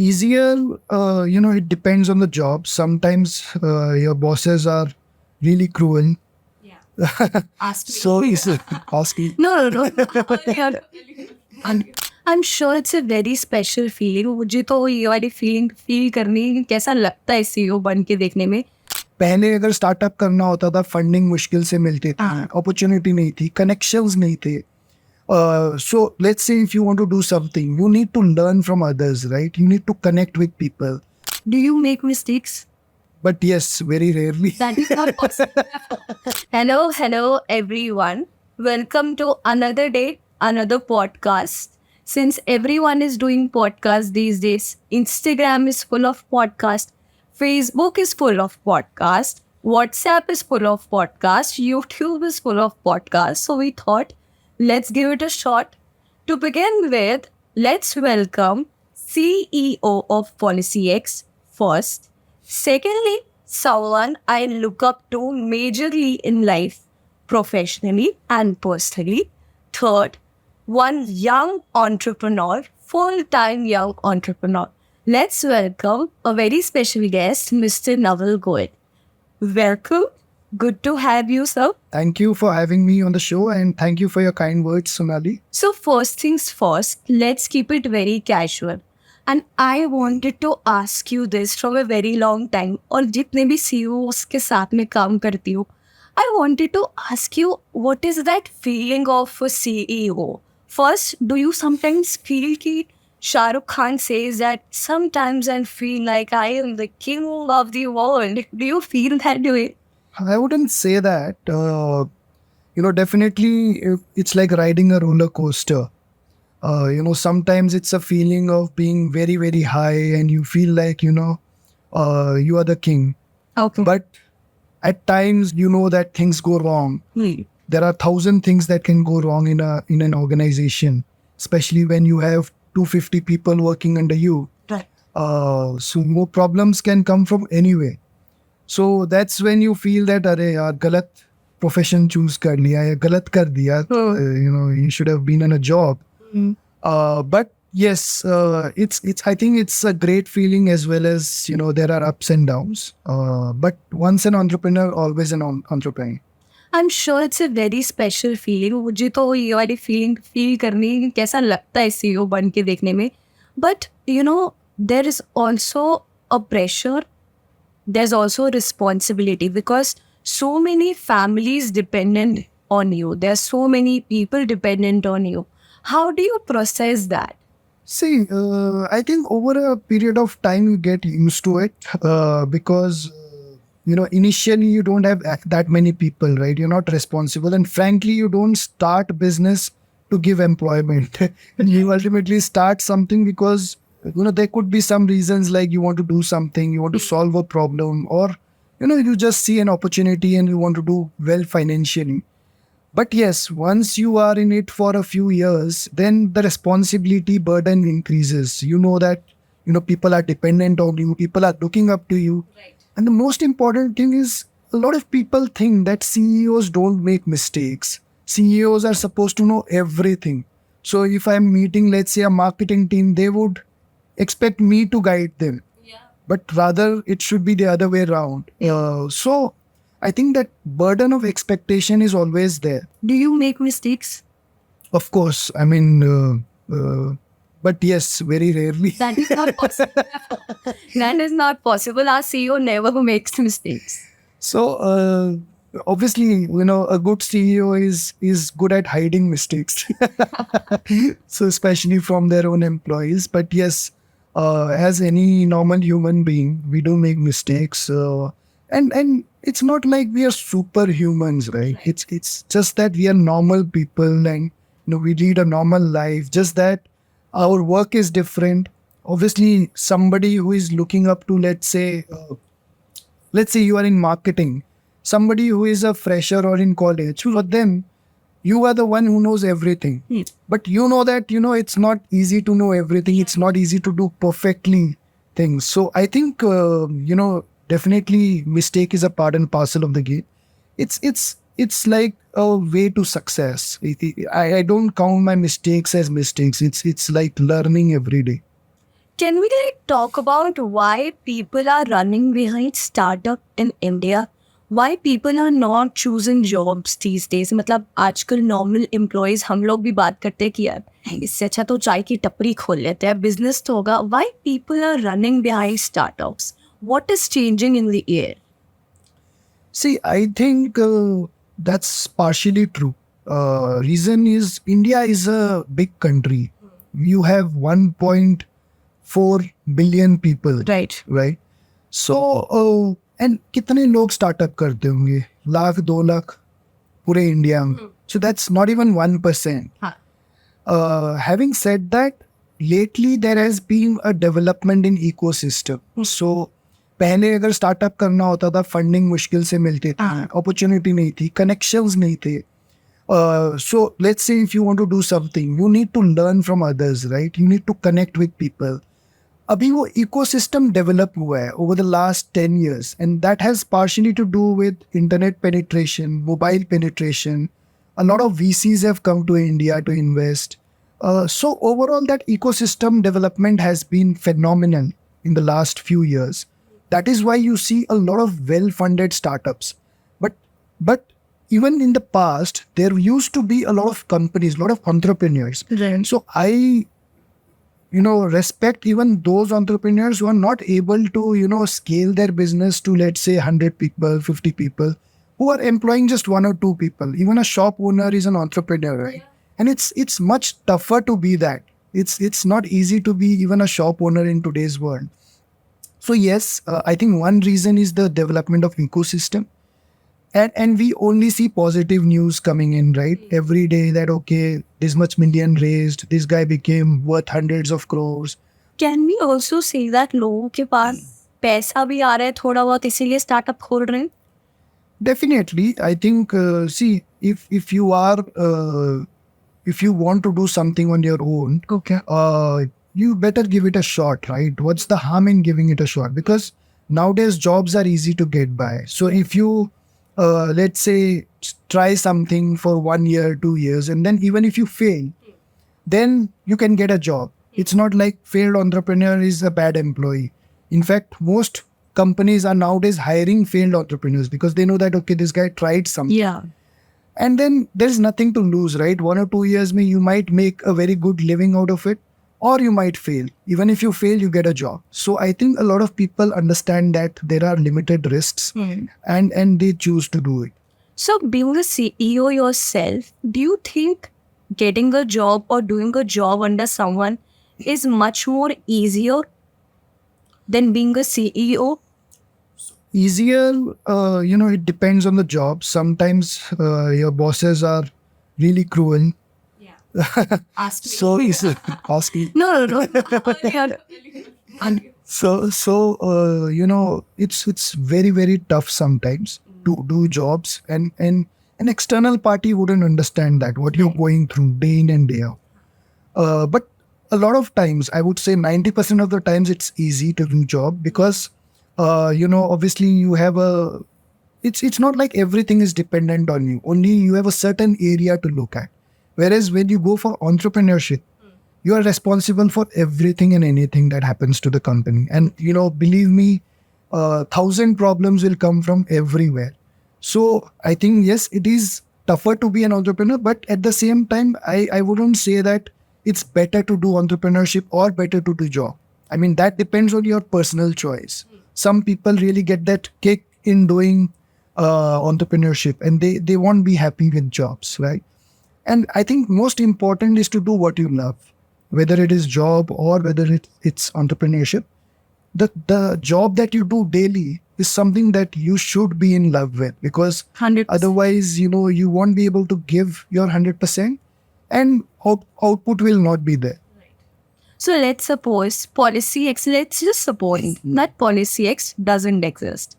Easier, it depends on the job. Sometimes your bosses are really cruel. Yeah. Ask me. So is asking. No. I'm sure it's a very special feeling. मुझे तो ये वाली feeling feel करनी कैसा लगता है CEO बन के देखने में. पहले अगर स्टार्टअप करना होता था, फंडिंग मुश्किल से मिलती थी, अपॉर्चुनिटी नहीं थी, कनेक्शंस नहीं थे. So let's say if you want to do something, you need to learn from others, right? You need to connect with people. Do you make mistakes? But yes, very rarely. That is not possible. Hello, everyone. Welcome to another day, another podcast. Since everyone is doing podcasts these days, Instagram is full of podcasts, Facebook is full of podcasts, WhatsApp is full of podcasts, YouTube is full of podcasts. So we thought, let's give it a shot. To begin with, let's welcome CEO of PolicyX first. Secondly, someone I look up to majorly in life, professionally and personally. Third, one young entrepreneur, full-time young entrepreneur. Let's welcome a very special guest, Mr. Naval Goel. Welcome. Good to have you, sir. Thank you for having me on the show, and thank you for your kind words, Sonali. So first things first, let's keep it very casual. And I wanted to ask you this from a very long time. और जितने भी CEOs के साथ में काम करती हूँ, I wanted to ask you, what is that feeling of a CEO? First, do you sometimes feel कि Shah Rukh Khan says that sometimes I feel like I am the king of the world. Do you feel that way? I wouldn't say that. Definitely it's like riding a roller coaster. Sometimes it's a feeling of being very, very high and you feel like, you are the king. Okay. But at times, you know that things go wrong. There are 1,000 things that can go wrong in an organization, especially when you have 250 people working under you. Right. So more problems can come from anywhere. So that's when you feel that, अरे यार गलत profession choose कर लिया या गलत कर दिया. You should have been in a job. But yes, it's. I think it's a great feeling as well as there are ups and downs. But once an entrepreneur, always an entrepreneur. I'm sure it's a very special feeling. मुझे तो ये वाली feeling feel करनी कैसा लगता है CEO बन के देखने में. But there is also a pressure. There's also responsibility because so many families dependent on you. There's so many people dependent on you. How do you process that? See, I think over a period of time you get used to it because, initially you don't have that many people, right? You're not responsible. And frankly, you don't start business to give employment. And you ultimately start something because, there could be some reasons like you want to do something, you want to solve a problem, or, you just see an opportunity and you want to do well financially. But yes, once you are in it for a few years, then the responsibility burden increases. You know that, people are dependent on you, people are looking up to you. Right. And the most important thing is a lot of people think that CEOs don't make mistakes. CEOs are supposed to know everything. So if I'm meeting, let's say, a marketing team, they would expect me to guide them. Yeah. But rather, it should be the other way around. So I think that burden of expectation is always there. Do you make mistakes? Of course. I mean, but yes, very rarely. That is not possible. That is not possible. Our CEO never makes mistakes. So, obviously, a good CEO is good at hiding mistakes. So, especially from their own employees. But yes, as any normal human being, we do make mistakes. And it's not like we are superhumans, right? It's just that we are normal people and we lead a normal life. Just that our work is different. Obviously, somebody who is looking up to, let's say you are in marketing, somebody who is a fresher or in college, for them, you are the one who knows everything. But you know that, it's not easy to know everything. It's not easy to do perfectly things. So I think, definitely mistake is a part and parcel of the game. It's like a way to success. I don't count my mistakes as mistakes. It's like learning every day. Can we talk about why people are running behind startup in India? Why people are not choosing jobs these days? मतलब आजकल normal employees हम लोग भी बात करते हैं कि यार इससे अच्छा तो चाय की टपरी खोल लेते हैं, business तो होगा. Why people are running behind startups? What is changing in the air? See, I think that's partially true. Reason is India is a big country. You have 1.4 billion people. Right. Right. So, and कितने लोग startup करते होंगे? लाख, 2 लाख पूरे India में. So that's not even 1%. Having said that, lately there has been a development in ecosystem. So पहले अगर startup करना होता था फंडिंग मुश्किल से मिलती थी, अपॉर्चुनिटी नहीं थी, कनेक्शंस नहीं थे. So let's say if you want to do something, you need to learn from others, right? You need to connect with people. अभी वो ecosystem develop हुआ है over the last 10 years, and that has partially to do with internet penetration, mobile penetration. A lot of VCs have come to India to invest. So overall, that ecosystem development has been phenomenal in the last few years. That is why you see a lot of well-funded startups. But even in the past, there used to be a lot of companies, a lot of entrepreneurs. Right. So I respect even those entrepreneurs who are not able to, scale their business to, let's say, 100 people, 50 people, who are employing just 1 or 2 people. Even a shop owner is an entrepreneur, right? And it's much tougher to be that. It's not easy to be even a shop owner in today's world. So yes, I think one reason is the development of ecosystem. And we only see positive news coming in, right? Every day that, okay, this much million raised, this guy became worth hundreds of crores. Can we also say that लोगों के पास पैसा भी आ रहा है थोड़ा बहुत इसीलिए startup खोल रहे हैं? Definitely, I think, see, if you want to do something on your own, Okay. you better give it a shot, right? What's the harm in giving it a shot? Because nowadays jobs are easy to get by. So if you, let's say, try something for 1 year, 2 years, and then even if you fail, then you can get a job. It's not like failed entrepreneur is a bad employee. In fact, most companies are nowadays hiring failed entrepreneurs because they know that, okay, this guy tried something. Yeah. And then there's nothing to lose, right? 1 or 2 years, you might make a very good living out of it, or you might fail. Even if you fail, you get a job. So I think a lot of people understand that there are limited risks and they choose to do it. So being a CEO yourself, do you think getting a job or doing a job under someone is much more easier than being a CEO? Easier, it depends on the job. Sometimes your bosses are really cruel. Ask me. So it's asking. No. It's very, very tough sometimes to do jobs, and an external party wouldn't understand that what you're going through day in and day out. But a lot of times, I would say 90% of the times, it's easy to do job because obviously you have it's not like everything is dependent on you. Only you have a certain area to look at. Whereas when you go for entrepreneurship, you are responsible for everything and anything that happens to the company. And, believe me, 1,000 problems will come from everywhere. So I think, yes, it is tougher to be an entrepreneur, but at the same time, I wouldn't say that it's better to do entrepreneurship or better to do job. I mean, that depends on your personal choice. Some people really get that kick in doing entrepreneurship and they won't be happy with jobs, right? And I think most important is to do what you love, whether it is job or whether it's entrepreneurship. The job that you do daily is something that you should be in love with, because 100%. otherwise, you won't be able to give your 100% and output will not be there. So let's suppose Policy X, let's just suppose that Policy X doesn't exist.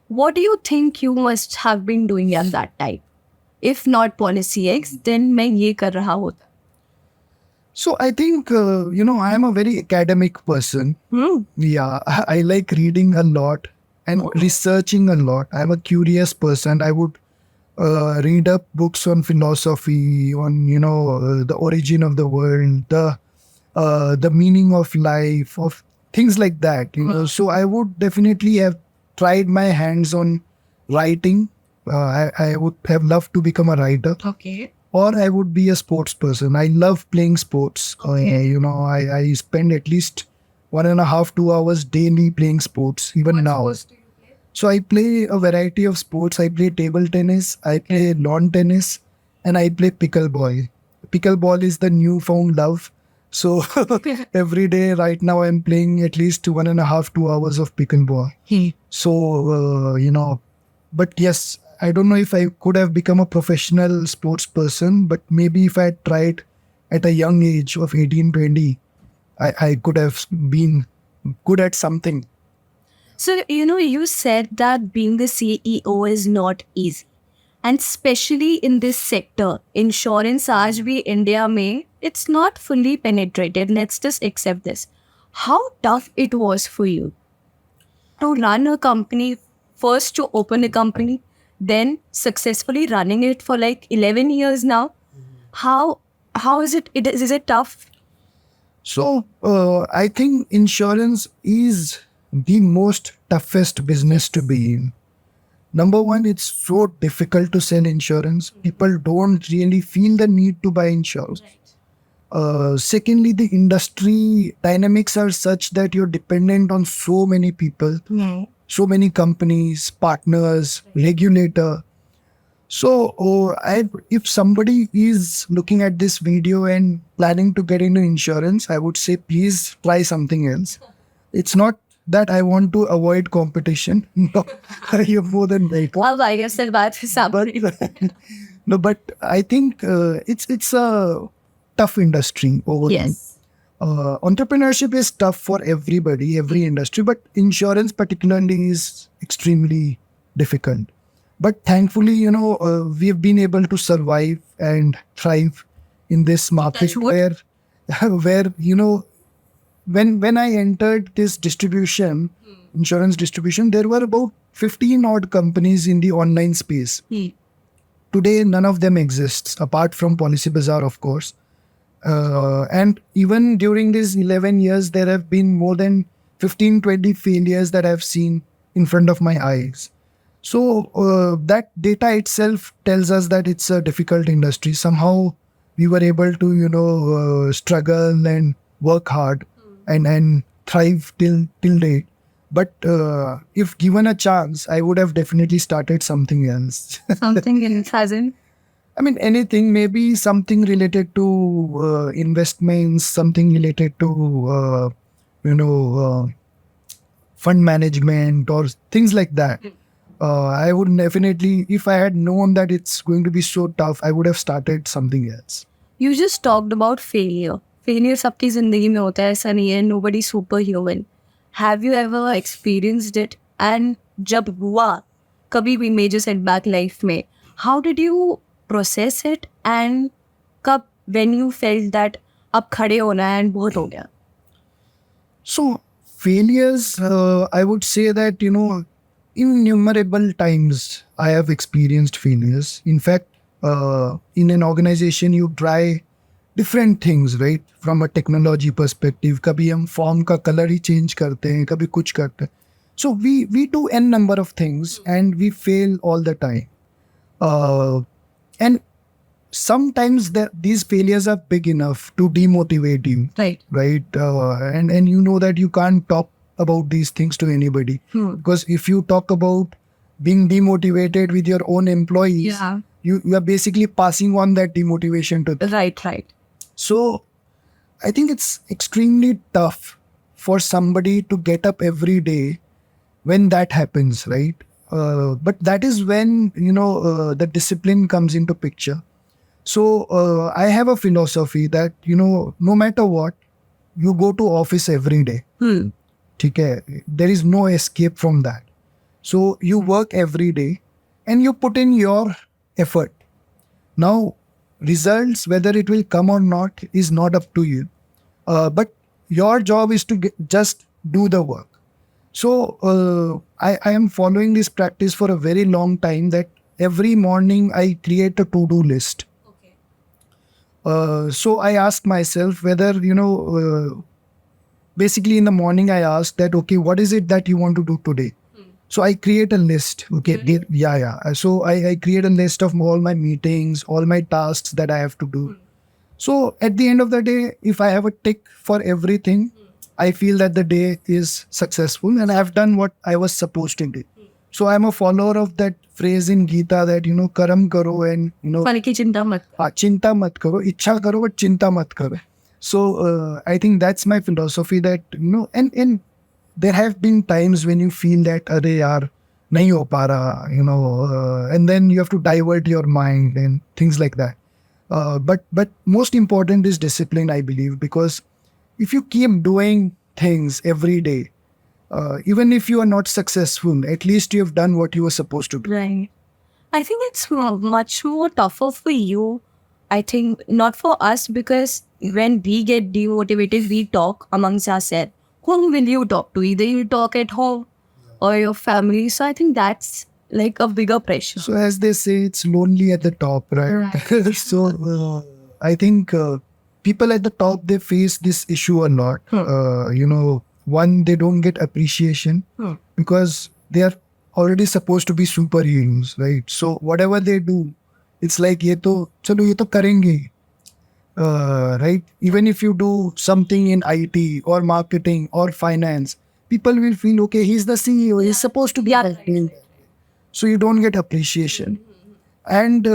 What do you think you must have been doing at that time? If not Policy X, then मैं ये कर रहा होता. So I think, I am a very academic person. Yeah, I like reading a lot and researching a lot. I'm a curious person. I would read up books on philosophy, on, the origin of the world, the meaning of life, of things like that, So I would definitely have tried my hands on writing. I would have loved to become a writer. Okay. Or I would be a sports person. I love playing sports. I spend at least 1.5, 2 hours daily playing sports, even now. So I play a variety of sports. I play table tennis, I play lawn tennis, and I play pickleball. Pickleball is the newfound love. So every day right now I'm playing at least 1.5, 2 hours of pickleball. So, but yes, I don't know if I could have become a professional sports person, but maybe if I had tried at a young age of 18, 20, I could have been good at something. So, you said that being the CEO is not easy. And especially in this sector, insurance, आज भी India में, it's not fully penetrated. Let's just accept this. How tough it was for you to run a company, first to open a company, then successfully running it for like 11 years now. How is it? Is it tough? So I think insurance is the most toughest business to be in. Number one, it's so difficult to sell insurance. People don't really feel the need to buy insurance. Secondly, the industry dynamics are such that you're dependent on so many people, so many companies, partners, regulator. So, if somebody is looking at this video and planning to get into insurance, I would say please try something else. It's not that I want to avoid competition. No, you're more than welcome. अब I guess that बात है सामने. But no, but I think it's a tough industry overall. Yes. Entrepreneurship is tough for everybody, every industry, but insurance particularly is extremely difficult. But thankfully, we've been able to survive and thrive in this market where, when I entered this distribution, insurance distribution, there were about 15 odd companies in the online space. Today, none of them exists apart from Policy Bazaar, of course. And even during these 11 years, there have been more than 15, 20 failures that I've seen in front of my eyes. So that data itself tells us that it's a difficult industry. Somehow we were able to, struggle and work hard and thrive till date. But if given a chance, I would have definitely started something else. Something else hasn't. I mean, anything, maybe something related to investments, something related to, fund management or things like that. I would definitely, if I had known that it's going to be so tough, I would have started something else. You just talked about failure. Failure सबकी जिंदगी में होता है, ऐसा नहीं है. Nobody superhuman. Have you ever experienced it? And जब हुआ कभी भी major setback life में, how did you process it? And कब when you felt that अब खड़े होना है and बहुत हो गया? So failures, I would say that, innumerable times I have experienced failures. In fact, in an organization, you try different things, right? From a technology perspective, कभी हम form का color ही change करते हैं, कभी कुछ करते हैं. So we do n number of things and we fail all the time. And sometimes these failures are big enough to demotivate you. Right. Right? And you know that you can't talk about these things to anybody. Because if you talk about being demotivated with your own employees, you are basically passing on that demotivation to them. Right. So I think it's extremely tough for somebody to get up every day when that happens, right? But that is when, the discipline comes into picture. So I have a philosophy that, no matter what, you go to office every day. Okay? There is no escape from that. So you work every day and you put in your effort. Now, results, whether it will come or not, is not up to you. But your job is to just do the work. So I am following this practice for a very long time that every morning I create a to-do list. So I ask myself whether, basically in the morning I ask that, okay, what is it that you want to do today? So I create a list. Okay, yeah. So I create a list of all my meetings, all my tasks that I have to do. So at the end of the day, if I have a tick for everything, I feel that the day is successful and I have done what I was supposed to do. So I'm a follower of that phrase in Gita that, karam karo and, फल की चिंता मत करो. chinta mat karo, ichha karo, but chinta mat karo. So I think that's my philosophy that, and there have been times when you feel that, arre yaar, nahi ho pa raha, and then you have to divert your mind and things like that. But most important is discipline, I believe, because if you keep doing things every day, even if you are not successful, at least you have done what you were supposed to do. Right. I think it's much more tougher for you. I think not for us, because when we get demotivated, we talk amongst ourselves. Whom will you talk to? Either you talk at home or your family. So I think that's like a bigger pressure. So as they say, it's lonely at the top, right? Right. So I think people at the top, they face this issue a lot. One, they don't get appreciation because they are already supposed to be superheroes, right? So whatever they do, it's like ye to karenge, right? Even if you do something in IT or marketing or finance, people will feel, okay, he's the CEO, he's supposed to be doing that. So you don't get appreciation. And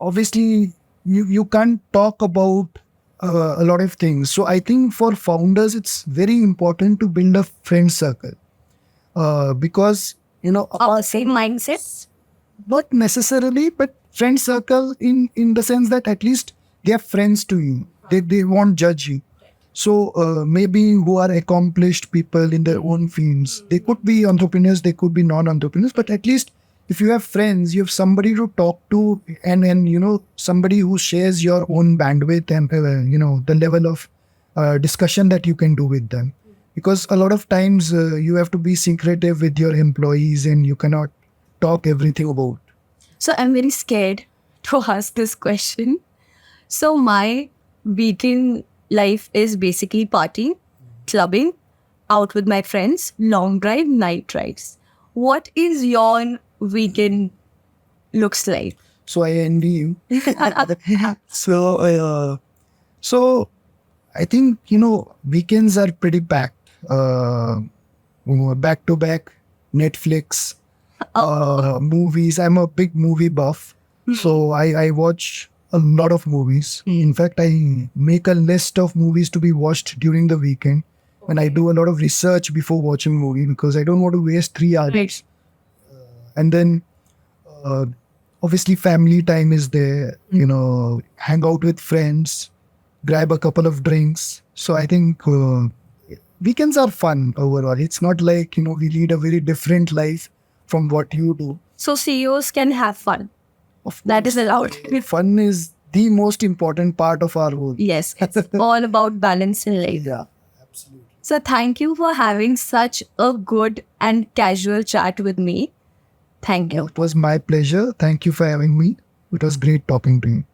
obviously, you can't talk about a lot of things. So I think for founders, it's very important to build a friend circle because, Same mindset. not necessarily, but friend circle in the sense that at least they are friends to you. They won't judge you. So maybe who are accomplished people in their own fields. They could be entrepreneurs, they could be non-entrepreneurs, but at least if you have friends, you have somebody to talk to, and somebody who shares your own bandwidth and the level of discussion that you can do with them. Because a lot of times you have to be secretive with your employees and you cannot talk everything about. So I'm very scared to ask this question. So my weekend life is basically party, clubbing, out with my friends, long drive, night drives. What is your weekend looks like? So I envy you. So I think weekends are pretty packed. Back to back Netflix movies. I'm a big movie buff, so I watch a lot of movies. In fact, I make a list of movies to be watched during the weekend, and I do a lot of research before watching a movie because I don't want to waste 3 hours. Right. And then obviously family time is there. Hang out with friends, grab a couple of drinks. So I think weekends are fun overall. It's not like we lead a very different life from what you do. So CEOs can have fun. Of That is course, allowed. fun is the most important part of our role. Yes, it's all about balance in life. Yeah, absolutely. So thank you for having such a good and casual chat with me. Thank you. It was my pleasure. Thank you for having me. It was great talking to you.